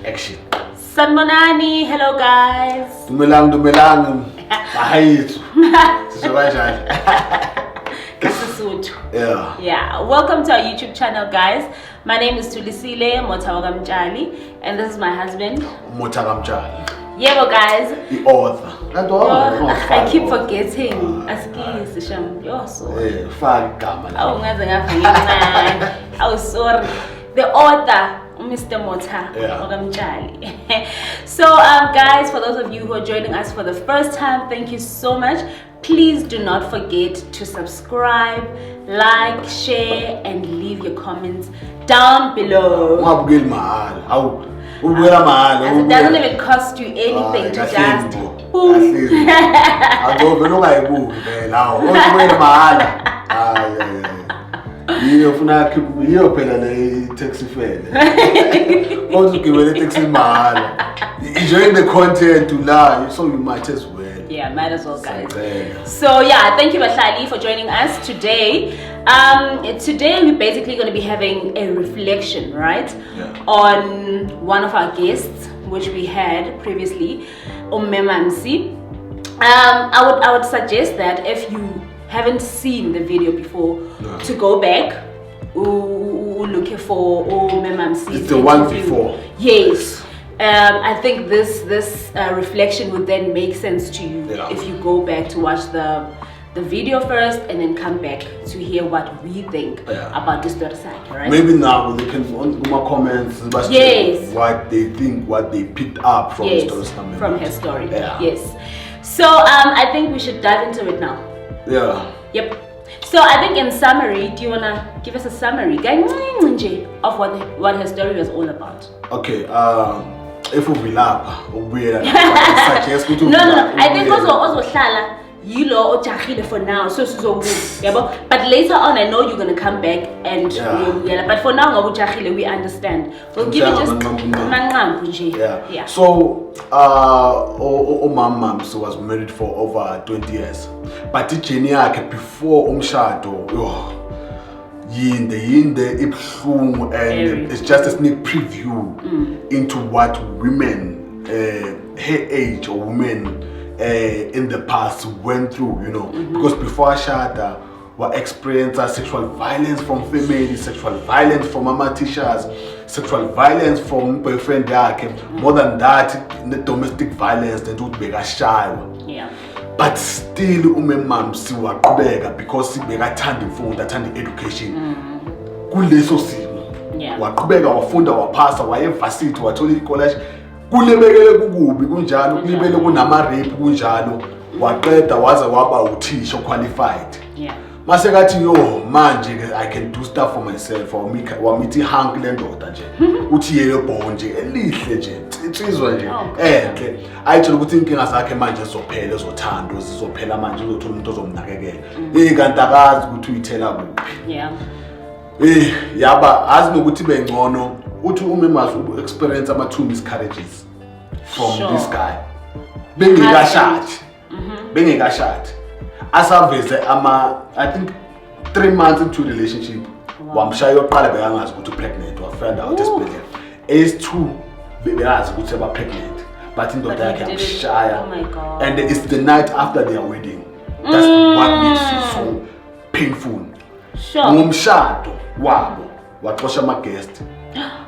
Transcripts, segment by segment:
Action. Sanmonani, hello guys. Dumelang. Mahayithu. Sisho Yeah. Yeah. Welcome to our YouTube channel, guys. My name is Tulisile Motawagamjali, and this is my husband. Motawagamjali. Yeah, well, guys. The author. I keep forgetting. You're sorry. Oh, sorry. The author, Mr. Motawagamjali. So, guys, for those of you who are joining us for the first time, thank you so much. Please do not forget to subscribe, like, share, and leave your comments down below. It doesn't even cost you anything to just enjoying the content to lie, so you might as well. Yeah, might as well, guys. So yeah, thank you Bahlali for joining us today. Today we're basically going to be having a reflection, right? Yeah. On one of our guests, which we had previously, Mamsi. I would suggest that if you haven't seen the video before, to go back, look for Mamsi. It's the one before. Yes. I think this reflection would then make sense to you if you go back to watch the video first and then come back to hear what we think about this daughter side, right? Maybe now they can on my comments what they think, what they picked up from from her story. Yes. So I think we should dive into it now. Yeah. Yep. So I think in summary, do you wanna give us a summary of what her story was all about? Okay. If we lap, suggest no. I think also Shala, you know, for now, so but later on, I know you're gonna come back and but for now, we understand. We'll give you just yeah. So, Mamsi was married for over 20 years, but the journey before umshado, yinde ibhlungu, and it's just a sneak preview into what women her age or women in the past went through, you know, because before Shada were experiencing sexual violence from family, sexual violence from mama teachers, sexual violence from boyfriend, more than that, the domestic violence that would be a shy. Yeah. But still, Mamsi waqhubeka because bekathanda imfundo, athanda education. Kuleso simo. Waqhubeka wafunda waphasa wayevarsity wathola icollege. Kulebekele kukubi kunjalo, kulibele kunama rape kunjalo. Waqeda waze waba uthisha qualified. Yeah. Mase kathi yo manje I can do stuff for myself. Wamithi hank le ndoda nje. Uthi yelo bonje elihle nje. Itsizwa nje enhle. Ayithola ukuthi inkinga zakhe manje zizophela, ezothando, zizophela manje uzothola umuntu ozomnakekela. Kanti akazi ukuthi uyithela kuphi. Yeah. Yaba azi nokuthi bengcono uthi umemazi experience ama 2 miscarriages from this guy. Bengekashadi. Asaveze I think 3 months into relationship, wamshaya yoqala bekangazi ukuthi pregnant, wafanda out esibhedlela. Ace2 bebeyazi ukuthi aba pregnant, but indoda yakhe amshaya. Oh my God. And it's the night after their wedding. That's what makes it so painful. Sure. Ngomshado wabo waxosha ama guest.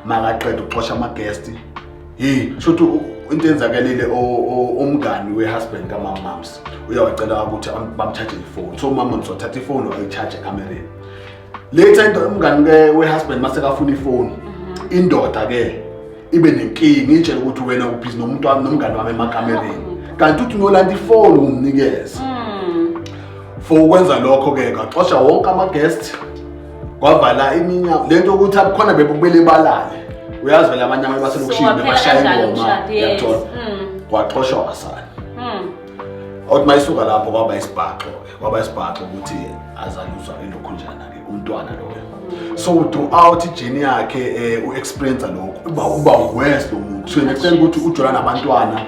Makaqeda uxosha ama guest. Shothi into enzakalile umngani we-husband kaMamsi uyawacela ukuthi bamcharge ifone. So uMamsi wathatha ifone wayicharge ecamereni. Later into umngani we-husband masekafuna ifone, indoda ke ibe nenkinga itshela ukuthi wena ubhizi nomngani wami emacamereni. Kanti uthi ngolanda ifone umnikeze. For ukwenza lokho ke ngaxosha wonke ama guest. Kwavala iminyango lento ukuthi abukhona bebukubele balale. Uyazi vele abanye abantu baselokishini bashaya ingoma yathola kwaxoshwa wasana. Othi mayisuka lapho kwaba isibhaxo ukuthi azaluzwa ilokhunjana ke umntwana loyo. So throughout ijourney yakhe uexperience lokho uba worse lo muntu. So next ukuthi ujola nabantwana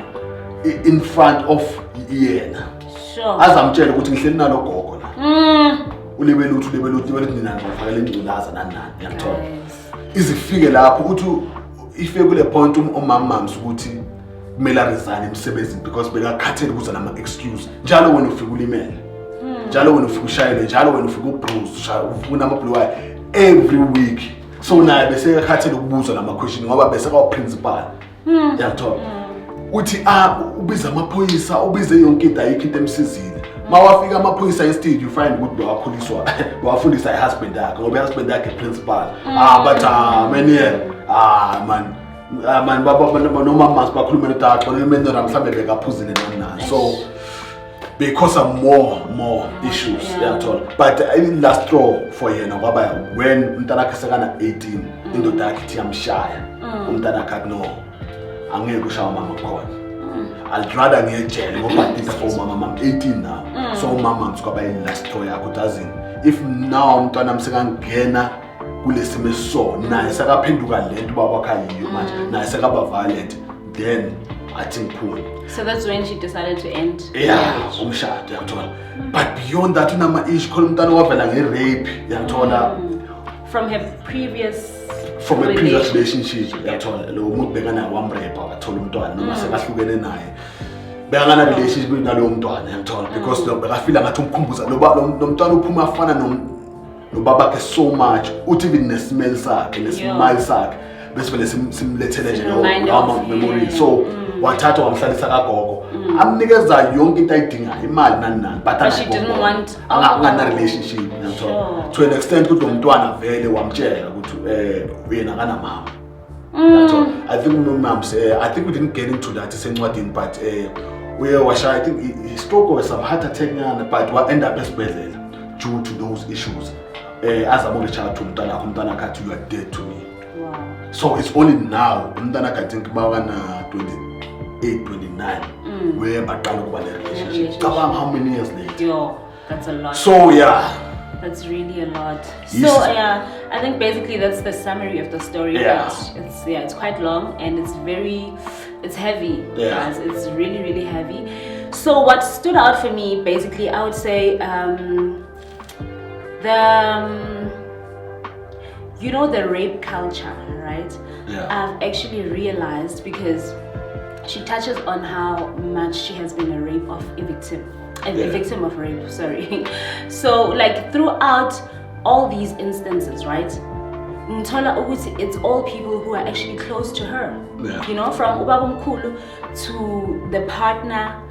in front of yena. Sure. Azamtshela ukuthi ngihleli nalo gogo la. Ulibele nina ngifakele ingculaza nani ngiyakuthola. Izifike lapho uthi ifike kule point umamams ukuthi kumele resign emsebenzini because bekakhathele ukuza nama excuse njalo wena ufika ulimele njalo wena ufika ushayele njalo wena ufika ubruise ufuna ama blue eye every week so naye bese ekhathele ukubuzwa lama question ngoba bese ka principal yathola uthi ubiza amaphoyisa ubize yonke into ayikho into emsizile mawafika amaphoyisa instead you find ukuthi bewakhuliswa bewafundisa ihusband yakhe ngoba ihusband yakhe principal but man baba noma mas bakhuluma netaxo lemendora mhlambe bekaphuzile nani so because of more issues yathola but last straw for yena ngoba when umntana wakhe sekana 18 indoda yakhe ithi yamshaya umntana wakhe no angeke ushaya mama khona I'd rather ngiye ejele ngoba this for mama 18 now so mama msikaba last straw yakho doesn't if now umntwana msekangena kulesimo so naye sakaphenduka lento baba khaliyo manje naye sakaba violent then I think poor. So that's when she decided to end umshado yathola but beyond that unama issue khona umntana wavela nge-rape yathola from her previous relationship yathola lo muntu bekana wamrape wathola umntwana noma sekahlukene naye bekangana relationship nalo mntwana yathola because lo bekafila ngathi umkhumbuza lo mntwana uphuma afana nobaba ke so much uthi even nesmell sakhe nesmile sakhe bese vele simlethele nje lo memory so wathatha wamhlalisa kagogo amnikeza yonke into ayidingayo imali nani but she didn't want angana relationship yathola to an extent ukuthi umntwana vele wamtshela ukuthi yena kana mama yathola I think mom say I think we didn't get into that esencwadini but we washa I think he stroke or some heart attack nyana but what end up esibhedlela due to those issues azabonge child umntana kathi you are dead to me. Wow. So it's only now umntana I think bakana 28 29 where baqala ukuba ne relationship how many years later. Yo, that's a lot. So yeah, that's really a lot. So I think basically that's the summary of the story. It's quite long and it's heavy. Guys. It's really heavy. So what stood out for me basically I would say the rape culture, right? I've actually realized because she touches on how much she has been a victim of rape, sorry. So like throughout all these instances, right? It's all people who are actually close to her. You know, from Ubaba Mkhulu to the partner,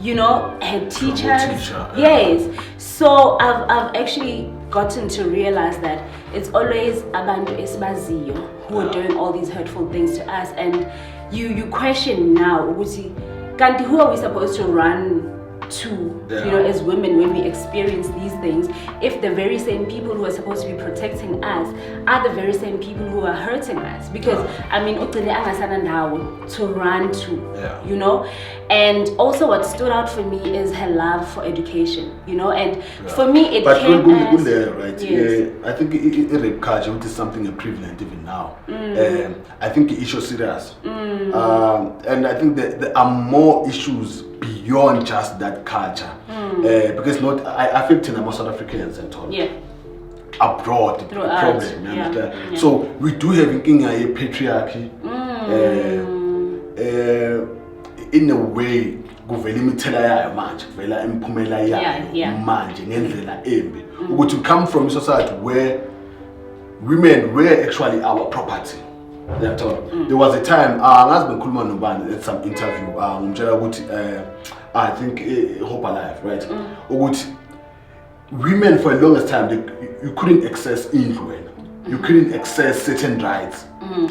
you know, her teachers. Yes. So I've actually gotten to realize that it's always abantu esibaziyo who are doing all these hurtful things to us, and you question now, who are we supposed to run to, you know, as women when we experience these things, if the very same people who are supposed to be protecting us are the very same people who are hurting us? Because I mean, to run to, you know. And also what stood out for me is her love for education, you know, and for me it came as... right? I think rape culture is something prevalent even now. I think the issue is serious. And I think that there are more issues beyond just that culture. Because I affecting most South Africans and all. Abroad, the problem. So we do have a patriarchy. In a way, kuvela imithela yayo manje kuvela imphumela yayo manje ngendlela embi ukuthi we come from a society where women were actually our property. There was a time ngazi bengikhuluma nobani at some interview ngimtshela ukuthi I think Hope Alive, right? Ukuthi women for the longest time you couldn't access indlu. You couldn't access certain rights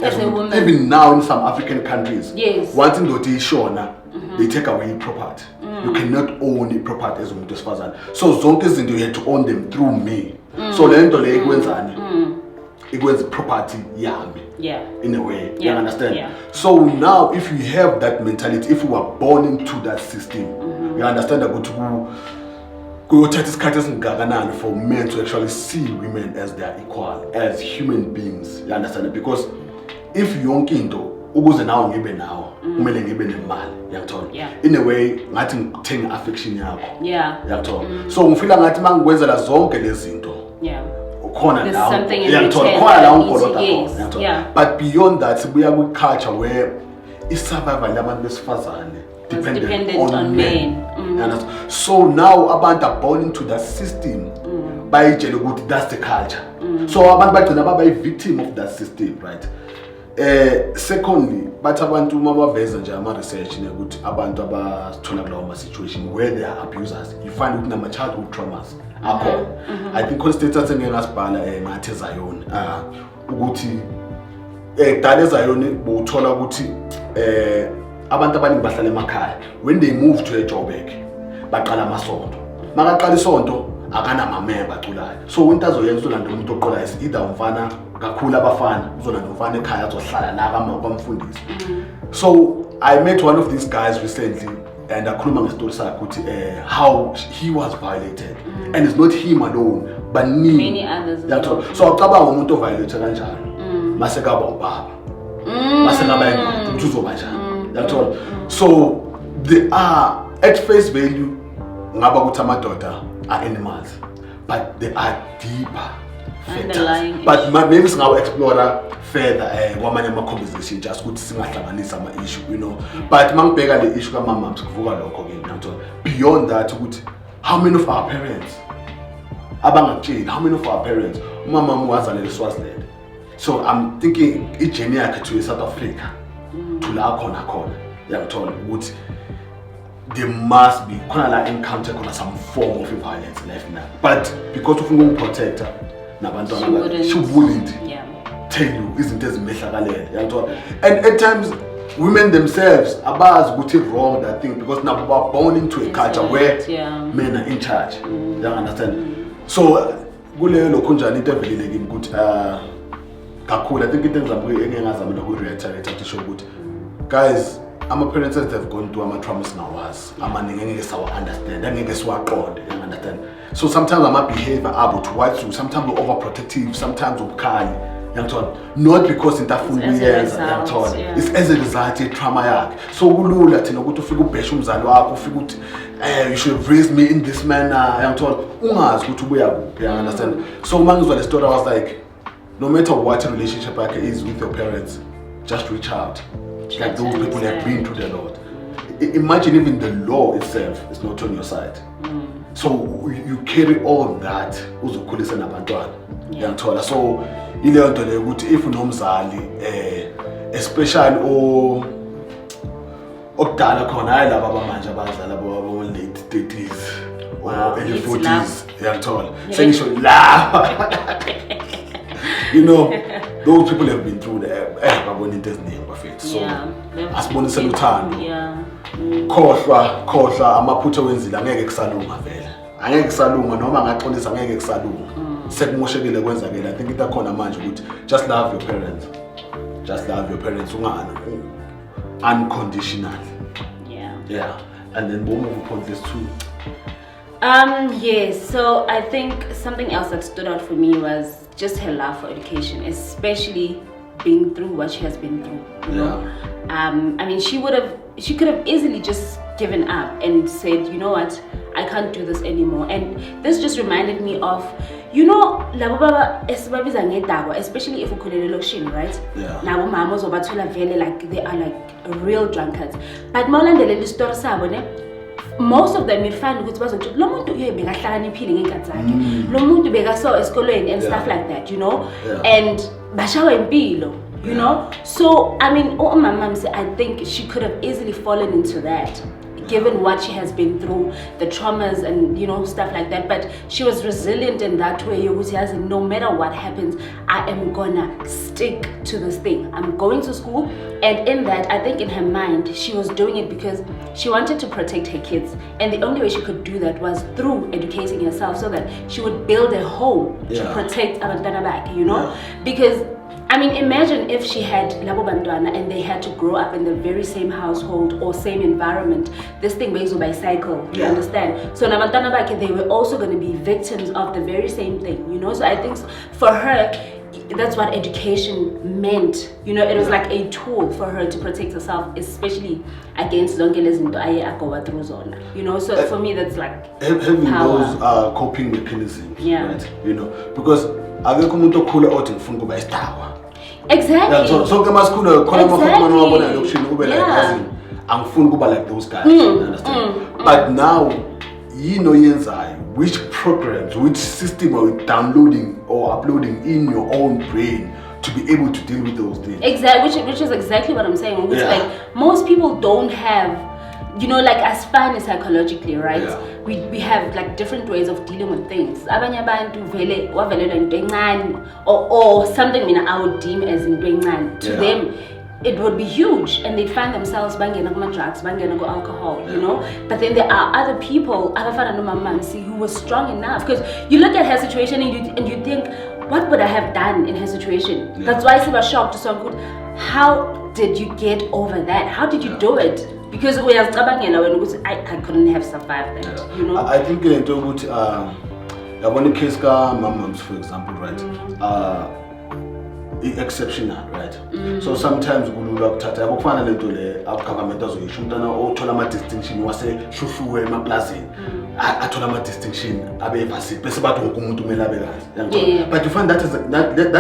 as a woman. Even now in some African countries, one thing they take away property. You cannot own a property as a woman. So zonke izinto you had to own them through me. So lento le it was property yami. In a way, you understand? So now if you have that mentality, if you were born into that system, you understand that for men to actually see women as their equal, as human beings. You understand it? Because if you don't ukuze nawo ngibe nawo kumele ngibe nemali yakuthola in a way ngathi ngithenga affection yakho yakuthola so ngifila ngathi mangikwenzela zonke lezi zinto There's something in return khona la that needs unkolota to- yes, khona, yeah. but beyond that sibuya kwi-culture where i-survival yabantu besifazane dependent on men. You understand? So now abantu are born into that system bayitshele ukuthi that's the culture. So abantu bagcina baba i-victim of that system, right? Secondly, bathi abantu uma baveza nje ama-research ukuthi abantu abathola kulawo ma-situation where they are abusers, you find ukuthi nama-childhood traumas akhona. I think constituents engeke ngasibhala ngathi eZion ukuthi kudala eZion bowuthola ukuthi abantu abaningi bahlala emakhaya. When they move to eJoburg baqala amasonto, makaqala isonto akanamamemba aculayo, so into azoyenza uzolanda umuntu oqolayo either umfana kakhulu abafana uzolanda umfana ekhaya azohlala la bamfundisa. So I met one of these guys recently and akhuluma ngestory sakhe ukuthi how he was violated and it's not him alone but Many others as well. so acabanga umuntu oviolate kanjalo mase kaba ubaba mase kaba indoda ukuthi uzoba njani, yathola. So they are at face value ngaba ukuthi amadoda are animals but they are deeper Underlying factors. But maybe singawo explore further kwamanye ama-conversation just ukuthi singahlanganisa ama-issue, you know. But mangibheka le issue kamama sikuvuka lokho ke ngiyathola. Beyond that ukuthi how many of our parents abangakutsheli, how many of our parents umama wazalele eSwaziland, so I'm thinking i-journey yakhe to South Africa to la khona yangithola ukuthi there must be khona la encounter khona some form of violence life now, but because ufuna ukuprotecta nabantwana she wouldn't tell you izinto ezimehlakalele, yangithola. And at times women themselves abazi ukuthi wrong that thing because now we are born into a culture where men are in charge, you understand. So kuleyo lokho njani into evelile kimi ukuthi kakhulu I think into engingazama noku-reiterate to show ukuthi guys ama-parents that have gone through ama-traumas nawazi amaningi angeke sawa-understand, angeke siwaqonde, you understand. So sometimes ama-behavior abo towards you, sometimes we're overprotective, sometimes ubukhali, yangithola, not because into afuna ukuyenza, yangithola, it's as a result ye-trauma yakhe. So kulula thina ukuthi ufike ubheshe umzali wakho, ufike ukuthi you should have raised me in this manner, yangithola, ungazi ukuthi ubuya kuphi, you understand. So mangizwa le story I was like, no matter what relationship yakhe is with your parents, just reach out. Like those people have been through the lot. Imagine even the law itself is not on your side. So you carry all that uzokhulisa nabantwana, yangithola. So ileyo nto leyo ukuthi if unomzali especially okudala khona hayi laba abamanje abazala abo late 30s or early 40s, yangithola. Sengisho la you know, those people have been through babona into eziningi bafethu, so asibonise uthando, khohlwa amaphutha wenzile angeke kusalunga vele, angeke kusalunga noma ngaxolisa angeke kusalunga, sekumoshekile kwenzakela. I think into khona manje ukuthi just love your parents, ungani unconditionally, and then we'll move upon this too. Yes, so I think something else that stood out for me was just her love for education, especially being through what she has been through, you know. I mean, she could have easily just given up and said, you know what, I can't do this anymore. And this just reminded me of, you know, especially if ukhulele elokishini, right? Nabo mama ozobathola vele like they are like real drunkards. But mawulandelela isitori sabo ne, most of them you find ukuthi bazothi lo muntu bekahlakaniphile ngeenkathi zakhe, lo muntu bekaso esikolweni and stuff like that, you know. And bashawa impilo, you know. So I mean, I think she could have easily fallen into that given what she has been through, the traumas and, you know, stuff like that. But she was resilient in that way. No matter what happens, I am gonna stick to this thing. I'm going to school. And in that, I think in her mind, she was doing it because she wanted to protect her kids. And the only way she could do that was through educating herself so that she would build a home to protect abantwana bakhe, you know? Because I mean, imagine if she had labo bantwana and they had to grow up in the very same household or same environment. This thing makes by cycle, you understand? So nabantwana bakhe, they were also going to be victims of the very same thing, you know? So I think for her, that's what education meant. You know, it was like a tool for her to protect herself, especially against zonke lezinto aye agoba through zona. You know, so for me, that's like having power. those coping mechanisms, right? You know, because akekho umuntu okhula othi ngifuna ukuba isitawa. Exactly. So ke masikhula khona amafumana wabona lokushini ube like cousin. Angifuni ukuba like those guys. You understand? But now yenzayo, which programs, which system are you downloading or uploading in your own brain to be able to deal with those things? Exactly, which is exactly what I'm saying. Which like most people don't have, like as fine psychologically, right? Yeah. We have like different ways of dealing with things. Abanye abantu vele wavelela into encane or something I would deem as into encane. To them, it would be huge, and they'd find themselves banging on drugs, banging on alcohol, But then there are other people, who were strong enough. Because you look at her situation and you think, what would I have done in her situation? Yeah. That's why I was shocked. So good. How did you get over that? How did you do it? Because I couldn't have survived that. I think in talk about one case Mams, for example, right? Exceptional, right? So sometimes kulula ukuthatha akufana lento le government azoyisho umntana othola ama distinction wase shushuwe emaplazini athola ama distinction abe varsity bese bathi wonke umuntu kumele abe kahle. But you find that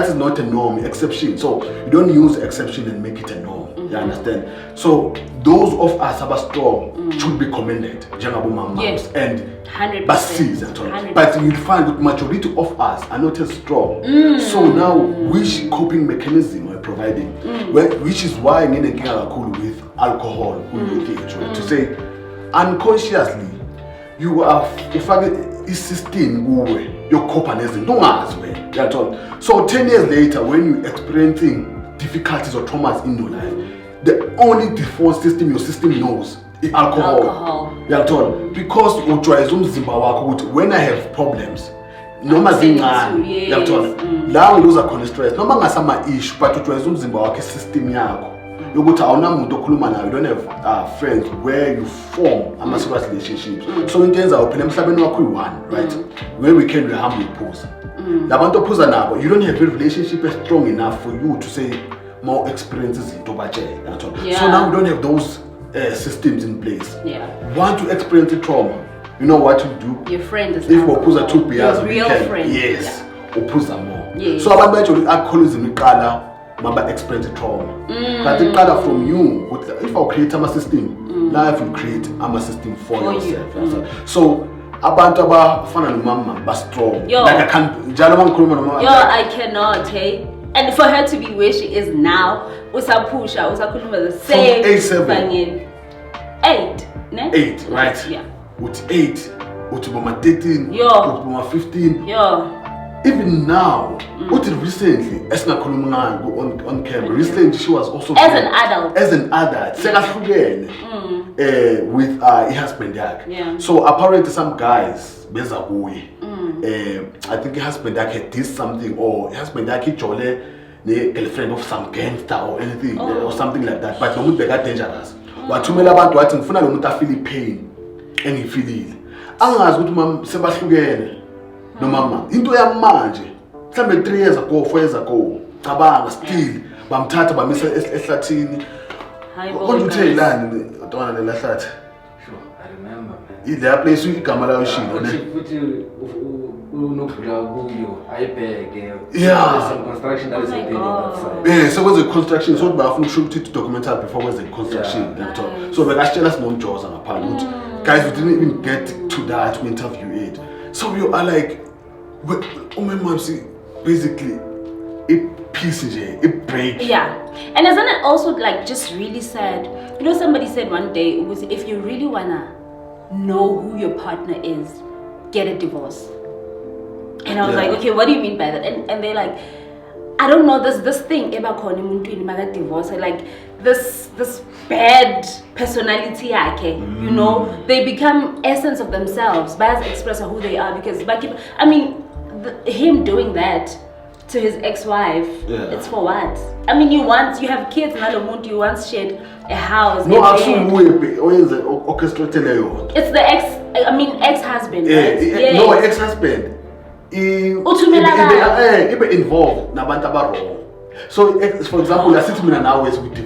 is not a norm, exception. So you don't use exception and make it a norm. You understand? So those of us who are strong should be commended njengabo moms and 100%. But you'll find that majority of us are not as strong. So now, which coping mechanism are you providing? Which is why I'm with alcohol, with age, right? To say, unconsciously, you are assisting your coping. Don't ask me. So 10 years later, when you're experiencing difficulties or traumas in your life, the only default system your system knows is alcohol. Because when I have problems, noma zingani la ngiluza khona stress noma ngasama issue but ujwayeza umzimba wakhe system yakho yokuthi awunamuntu okhuluma nayo. You don't have friends where you form ama-serious relationships. So into yenzayo phela emhlabeni wakho uyi-one, right? Where we can humble pause. Labantu ophuza nabo, you don't have a relationship as strong enough for you to say more experiences into batshela. So now we don't have those systems in place. Want to experience the trauma, you know what to do? Your friend is if we put 2 beers, your real friend. Yes, or put some more. So abantu actually alcoholism iqala maba experience trauma. But it iqala from you. If I create a system, life will create a system for yourself. So abantu abafana nomama ba strong. Like I can't I cannot, hey. And for her to be where she is now, usapusha, usakhuluma the same. From 8, ne? 8, right? Yeah. With 8, with 13, with 15. Even now, recently, on camera, recently she was also as an adult. With her husband. So apparently some guys, I think her husband had did something, or her husband the girlfriend of some gangster or anything, or something like that. But no one got dangerous. What you about what in front of them feel pain and he feel it. Angazi ukuthi mama sebahlukene no mama into yamanje mhlambe 3 years ago 4 years ago cabanga still bamthatha bamisa ehlathini. Kodwa uthe ilani ntwana lelahlathi? Sure, I remember, man. Ile place igama layo shilo ne. Futhi unokudla kuyo ayibheke. Yeah. Some construction that is happening on that side. Yeah, so was the construction so bafuna ukushuthi documentary before was the construction. So bekasitshela sinomjoza ngaphandle. Guys, we didn't even get to that to interview it. So you are like, basically, it pieces, it breaks. Yeah, and isn't it also like just really sad? Somebody said one day, it was if you really wanna know who your partner is, get a divorce. And I was like, okay, what do you mean by that? And they're like, I don't know, there's this thing about divorce, like this bad personality, they become essence of themselves, by express who they are. Because him doing that to his ex-wife, it's for what? You have kids, you once shared a house. No, absolutely. It's the ex-husband, right? No, ex-husband. Even involved nabantu abarong. So for example, I sit now with divorce.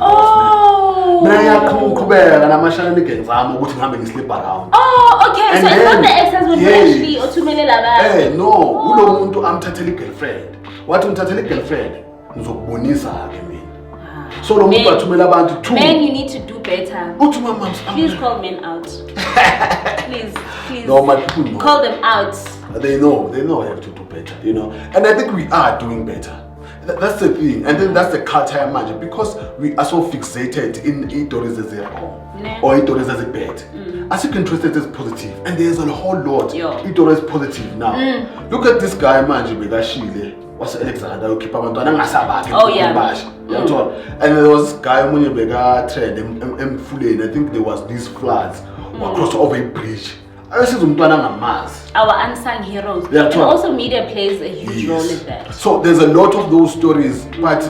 Sleep around. Oh, okay. And so it's not the ex-husband who actually no, umuntu amthathela girlfriend. wathi ngithathele girlfriend ngizokubonisa ke mina. So lo muntu wathumela abantu 2. Men, you need to do better. Uthi mama, Please call men out. please. No, my people know. Call them out. They know I have to do better, you know. And I think we are doing better. That's the thing. And then that's the culture manje, because we are so fixated in idories as or idories as a bad. As you can trust it as positive. And there's a whole lot. Idories positive now. Look at this guy manje Begashile. Was Alexander who keep abantwana ngasabakhe. Oh yeah. And there was this guy omunye beka trend emfuleni. I think there was these floods across over a bridge. Our unsung heroes. And also media plays a huge role in that. So there's a lot of those stories, but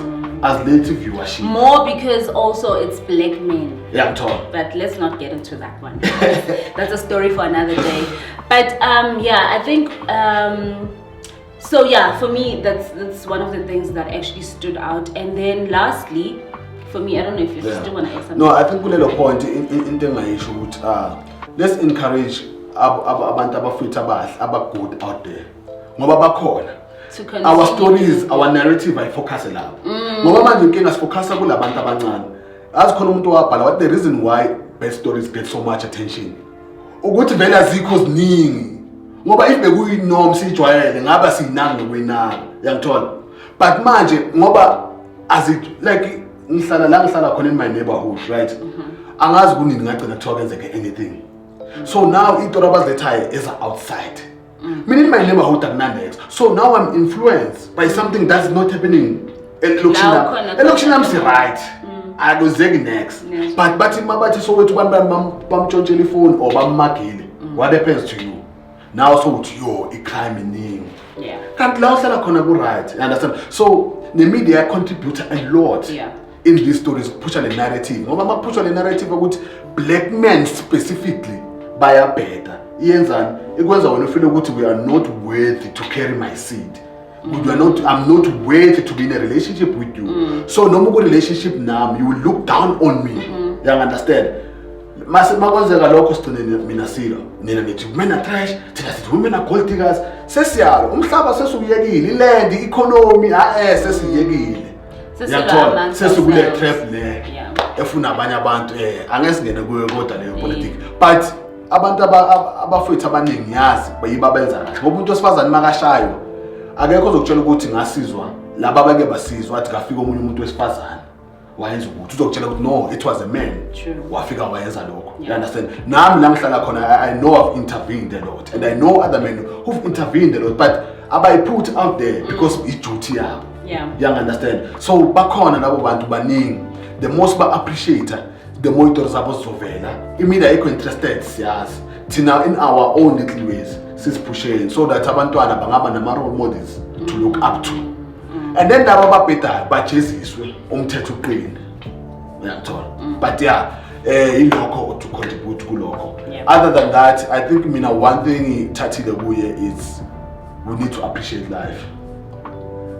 as native viewership. More because also it's black men. Yeah, I'm told. But let's not get into that one. That's a story for another day. But yeah, I think so yeah, for me that's one of the things that actually stood out. And then lastly, for me, I don't know if you still want to add something. No, I think we'll point in the issue. Let's encourage abantu abafitha abahle abagood out there. Ngoba bakhona. Our stories, our narrative ayifocus lapho. Ngoba manje inkinga sifocusa kulabantu abancane. Azikhona umuntu wabhala what the reason why best stories get so much attention. Ukuthi vele azikho ziningi. Ngoba if bekuyi norm sijwayele ngaba sinanga nokwinanga. Uyangithola? But manje ngoba as it like ngihlala khona in my neighborhood, right? Angazi kunini ngagcina kuthiwa kwenzeke anything. So now itori abazilethayo is outside. Meaning my neighborhood next. So now I'm influenced by something that's not happening. Election I'm right. I go zeg next. But mabathi so wethu bantu bamtshontshela phone or bamagile. What happens to you? Now so to you a crime in. Yeah. Can't la uhlala khona ku right. You understand? So the media contribute a lot. Yeah. In these stories, push on the narrative. Ngoba mapush on the narrative ukuthi black men specifically baya better. Yenzani ikwenza wena ufeel ukuthi we are not worthy to carry my seed. I'm not worthy to be in a relationship with you. So no more relationship now, you will look down on me. You understand? Makwenzeka lokho sithonene mina silo. Nina nithi men are trash, thina sithi women are gold diggers. Sesiyalo, umhlaba sesuyekile, iland, economy, sesiyekile. Sesikule trap le efuna abanye abantu angesingene kuyo kodwa leyo politics but abantu abafethu abaningi yazi bayibabenza kahle ngoba umuntu osifazana makashayo akekho ozokutshela ukuthi ngasizwa laba abake basizwa athi kafika omunye umuntu wesifazana wayenza ukuthi uzokutshela ukuthi no it was a man wafika wayenza lokho. You understand? Nami la ngihlala khona I know I've intervened a lot and I know other men who've intervened a lot but abayi put out there because it's duty yabo. Yeah. You understand? So bakhona labo bantu baningi. The most ba appreciate the more itori zabo zizovela. Imedia ayikho interested siyazi. Thina in our own little ways sisipusheni so that abantwana bangaba nama role models to look up to. And then labo babhedayo bajeziswe umthetho uqine. Uyangithola? But yeah, ilokho to contribute kulokho. Other than that, I think mina one thing thathile kuye is we need to appreciate life.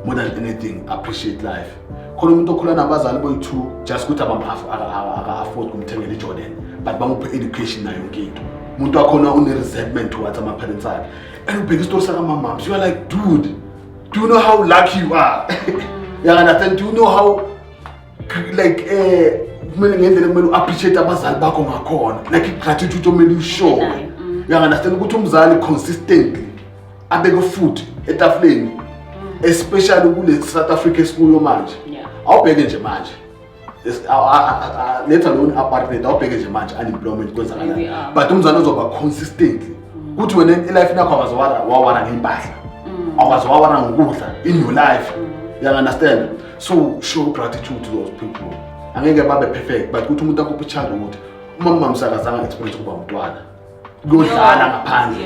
More than anything, appreciate life. Khona umuntu okhula nabazali boyithu just ukuthi afford kumthengela iJordan but bamuphe education nayo yonke into. Umuntu wakhona une resentment towards ama parents akhe. And ubheka istory saka mama, you are like, dude, do you know how lucky you are? You understand? Do you know how like kumele ngendlela kumele appreciate abazali bakho ngakhona like gratitude omele ushow. You understand ukuthi umzali consistently abeke food etafuleni especially kule South Africa esikuyo manje. Awubheke nje manje. Let alone apartment awubheke nje manje unemployment kwenzakala. But umzali ozoba consistently ukuthi wena life yakho wawara ngempahla. Awazwawara ngokudla in your life. You understand? So show gratitude to those people. Angeke babe perfect but ukuthi umuntu akuphi childhood umama msakazanga experience kuba umntwana. Kuyodlala ngaphandle.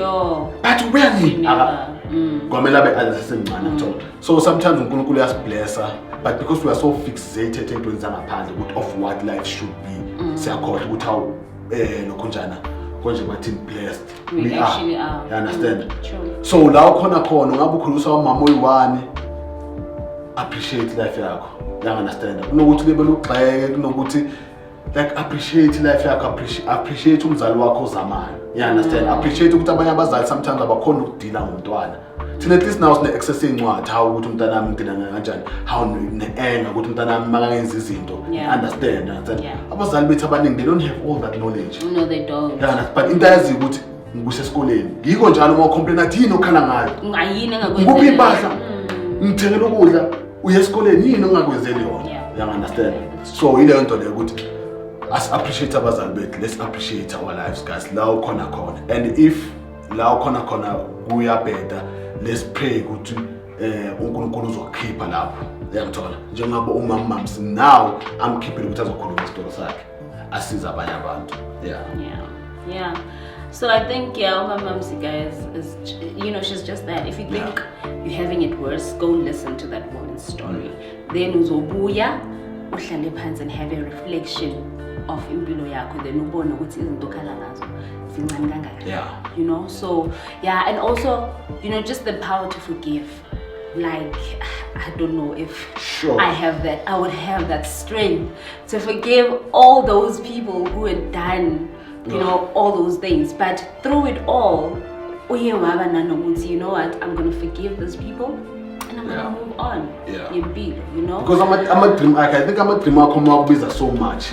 But when kwamela be asesemncane ngithola. So sometimes uNkulunkulu uyasiblessa but because we are so fixated entweni zangaphandle ukuthi of what life should be siyakhohlwa ukuthi how lokhunjana konje bathi blessed we actually are. You understand? True. So la ukhona ngabe ukhulusa umama oyi1 appreciate life yakho. You understand? Kunokuthi libe lugxeke kunokuthi like appreciate life yakho, appreciate umzali wakho ozamayo. You understand? Appreciate ukuthi abanye abazali sometimes abakhona ukudila ngomntwana. Thina at least now sine access encwadi how ukuthi umntana wami ngidila kanjani, how ne-anger ukuthi umntana wami makangenza izinto. Understand? Abazali bethu abaningi they don't have all that knowledge. No, they don't. Yeah, but into yazi ukuthi ngikusesikoleni. Yiko njalo uma complain athi yini okhala ngayo. Ngayini engakwenza. Ngikuphi impahla? Ngithengela ukudla uye esikoleni yini ongakwenzeli yona. You understand? So ile nto leyo ukuthi as appreciate abazali bethu, let's appreciate our lives guys. La ukhona khona. And if la ukhona khona kuya better, let's pray ukuthi uNkulunkulu uzokhipha lapho. Uyangithola? Njengabo umamams now I'm keeping ukuthi azokhuluma isitori sakhe. Asiza abanye abantu. Yeah. So I think my mom's guys is, you know, she's just that. If you think you're having it worse, go listen to that woman's story. Then uzobuya uhlale phansi and have a reflection of impilo yakho. Then ubone ukuthi izinto okhala ngazo zincane kangaka. You know, so and also, you know, just the power to forgive. Like, I don't know if I have that. I would have that strength to forgive all those people who had done, you know, all those things. But through it all, you know what? I'm gonna forgive those people and I'm gonna move on. You know. Because I'm a dream. I think I'm a dreamer. Come up with so much.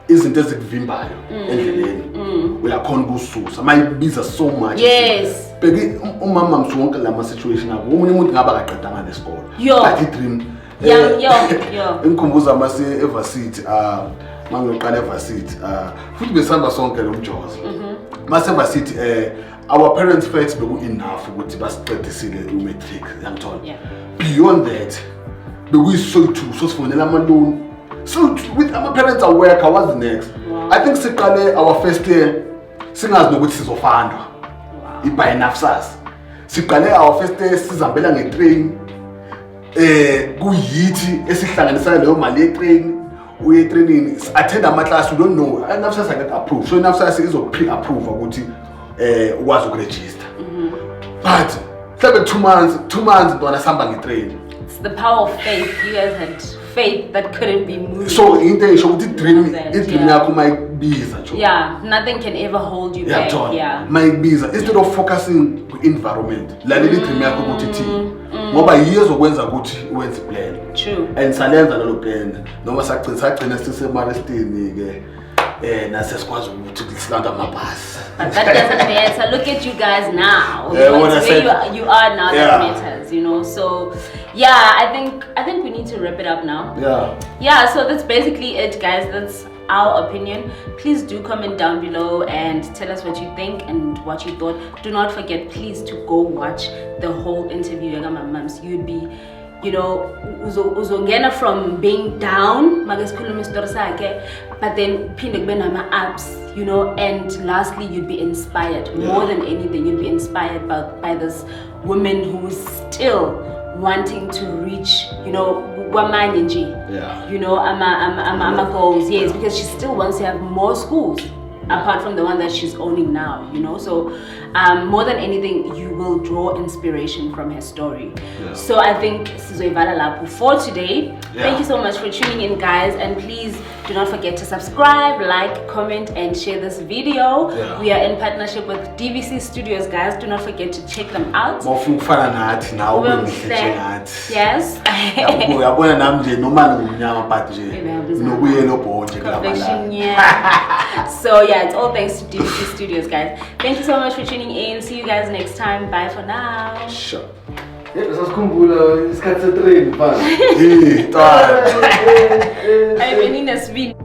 Isn't as vimbayo endleleni uyakhona ukususa mayibiza so much. Yes. Beki umama msonke lama situation abo umunye umuntu ngaba kaqedanga nesikole. But idream. Engikhumbuza mase evarsity mangiyoqala evarsity futhi besihamba sonke lo mjozi. Mase evarsity our parents felt beku enough ukuthi basiqedisile umatric yangithola. Beyond that bekuyiso too so sifonela ama loan. So with our parents are work, what's the next? I think siqale our first year singazi nokuthi sizofandwa. Iba enough sas. Siqale our first year sizambela ngetrain kuyithi esihlanganisana leyo mali yetrain uye training attend ama class you don't know enough sas get approved. So enough sas izo pre-approve ukuthi ukwazi ukuregister. But mhlawumbe 2 months ntwana sihamba ngetrain. It's the power of faith. You guys had faith that couldn't be moved. So into isho ukuthi dream yakho mayibiza nje. Nothing can ever hold you back. Mayibiza instead of focusing on environment. Lalela dream yakho ukuthi thini. Ngoba yiyo ezokwenza ukuthi uwenze plan. True. And salenza nalo plan. Noma sagcina sisemarestini ke nasesikwazi ukuthi silanda amabhasi. But that doesn't matter. Look at you guys now. You know, it's where you are now that matters, you know. So I think we need to wrap it up now. So that's basically it, guys. That's our opinion. Please do comment down below and tell us what you think and what you thought. Do not forget, please, to go watch the whole interview. You'd be, you know, uzongena from being down, but then ups, you know, and lastly you'd be inspired. More than anything, you'd be inspired by this woman who's still wanting to reach, you know, you know, ama goals, because she still wants to have more schools apart from the one that she's owning now, you know. So more than anything, you will draw inspiration from her story. So I think sizoivala lapho for today. Thank you so much for tuning in, guys, and please do not forget to subscribe, like, comment, and share this video. We are in partnership with DVC Studios, guys. Do not forget to check them out. Yes. So it's all thanks to DVC Studios, guys. Thank you so much for tuning in. See you guys next time. Bye for now. Sure. Sasikhumbula isikhathi setrain mfana. I mean, in a speed.